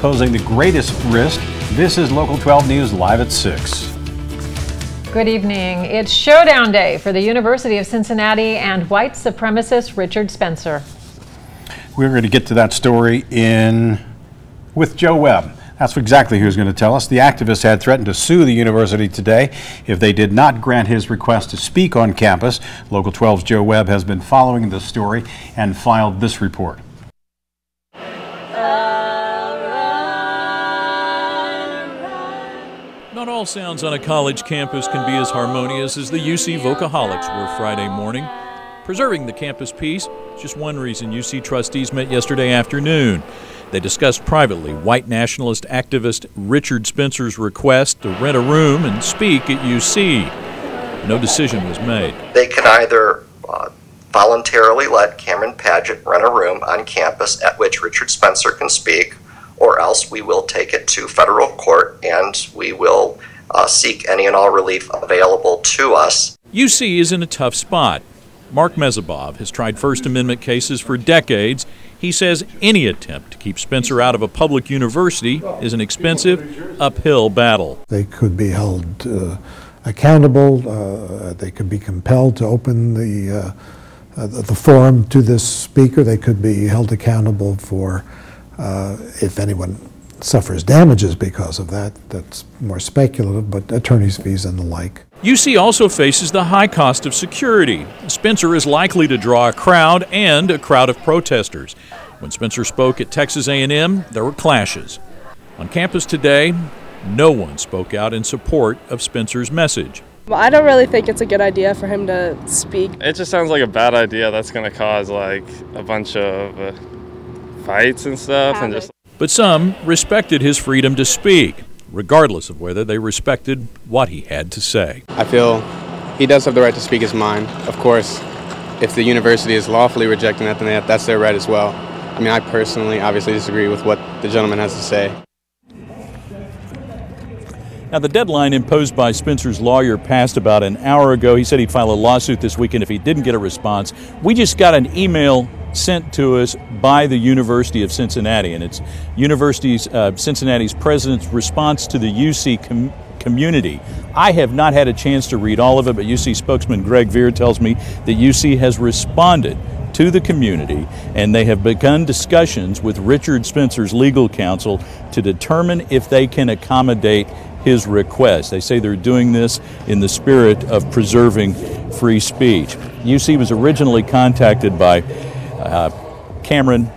posing the greatest risk. This is Local 12 News live at 6. Good evening. It's showdown day for the University of Cincinnati and white supremacist Richard Spencer. We're going to get to that story with Joe Webb. That's exactly who he's going to tell us. The activist had threatened to sue the university today if they did not grant his request to speak on campus. Local 12's Joe Webb has been following the story and filed this report. Not all sounds on a college campus can be as harmonious as the UC Vocaholics were Friday morning. Preserving the campus peace is just one reason UC trustees met yesterday afternoon. They discussed privately white nationalist activist Richard Spencer's request to rent a room and speak at UC. No decision was made. They can either voluntarily let Cameron Padgett rent a room on campus at which Richard Spencer can speak, or else we will take it to federal court and we will seek any and all relief available to us. UC is in a tough spot. Mark Mezebov has tried First Amendment cases for decades. He says any attempt to keep Spencer out of a public university is an expensive, uphill battle. They could be held accountable. They could be compelled to open the forum to this speaker. They could be held accountable for if anyone suffers damages because of that. That's more speculative, but attorney's fees and the like. UC also faces the high cost of security. Spencer is likely to draw a crowd of protesters. When Spencer spoke at Texas A&M, there were clashes. On campus today, no one spoke out in support of Spencer's message. Well, I don't really think it's a good idea for him to speak. It just sounds like a bad idea that's going to cause like a bunch of fights and stuff. But some respected his freedom to speak, regardless of whether they respected what he had to say. I feel he does have the right to speak his mind. Of course, if the university is lawfully rejecting that, then that's their right as well. I mean, I personally obviously disagree with what the gentleman has to say. Now, the deadline imposed by Spencer's lawyer passed about an hour ago. He said he'd file a lawsuit this weekend if he didn't get a response. We just got an email sent to us by the University of Cincinnati, and it's Cincinnati's president's response to the UC community. I have not had a chance to read all of it, but UC spokesman Greg Veer tells me that UC has responded to the community, and they have begun discussions with Richard Spencer's legal counsel to determine if they can accommodate his request. They say they're doing this in the spirit of preserving free speech. UC was originally contacted by Cameron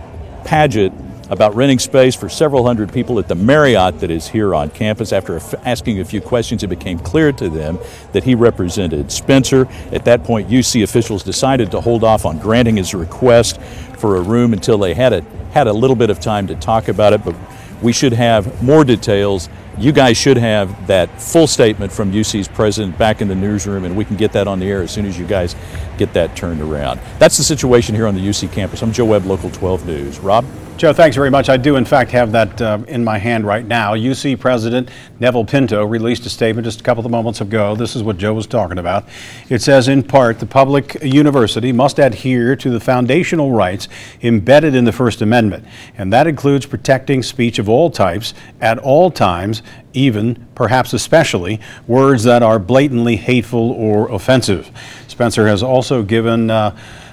Padgett about renting space for several hundred people at the Marriott that is here on campus. After asking a few questions, it became clear to them that he represented Spencer. At that point, UC officials decided to hold off on granting his request for a room until they had a little bit of time to talk about it, but we should have more details. You guys should have that full statement from UC's president back in the newsroom, and we can get that on the air as soon as you guys get that turned around. That's the situation here on the UC campus. I'm Joe Webb, Local 12 News. Rob? Joe, thanks very much. I do, in fact, have that in my hand right now. UC President Neville Pinto released a statement just a couple of moments ago. This is what Joe was talking about. It says, in part, the public university must adhere to the foundational rights embedded in the First Amendment, and that includes protecting speech of all types at all times, even, perhaps especially, words that are blatantly hateful or offensive. Spencer has also given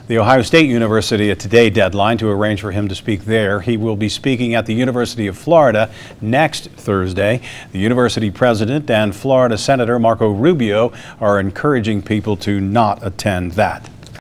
the Ohio State University a today deadline to arrange for him to speak there. He will be speaking at the University of Florida next Thursday. The university president and Florida Senator Marco Rubio are encouraging people to not attend that.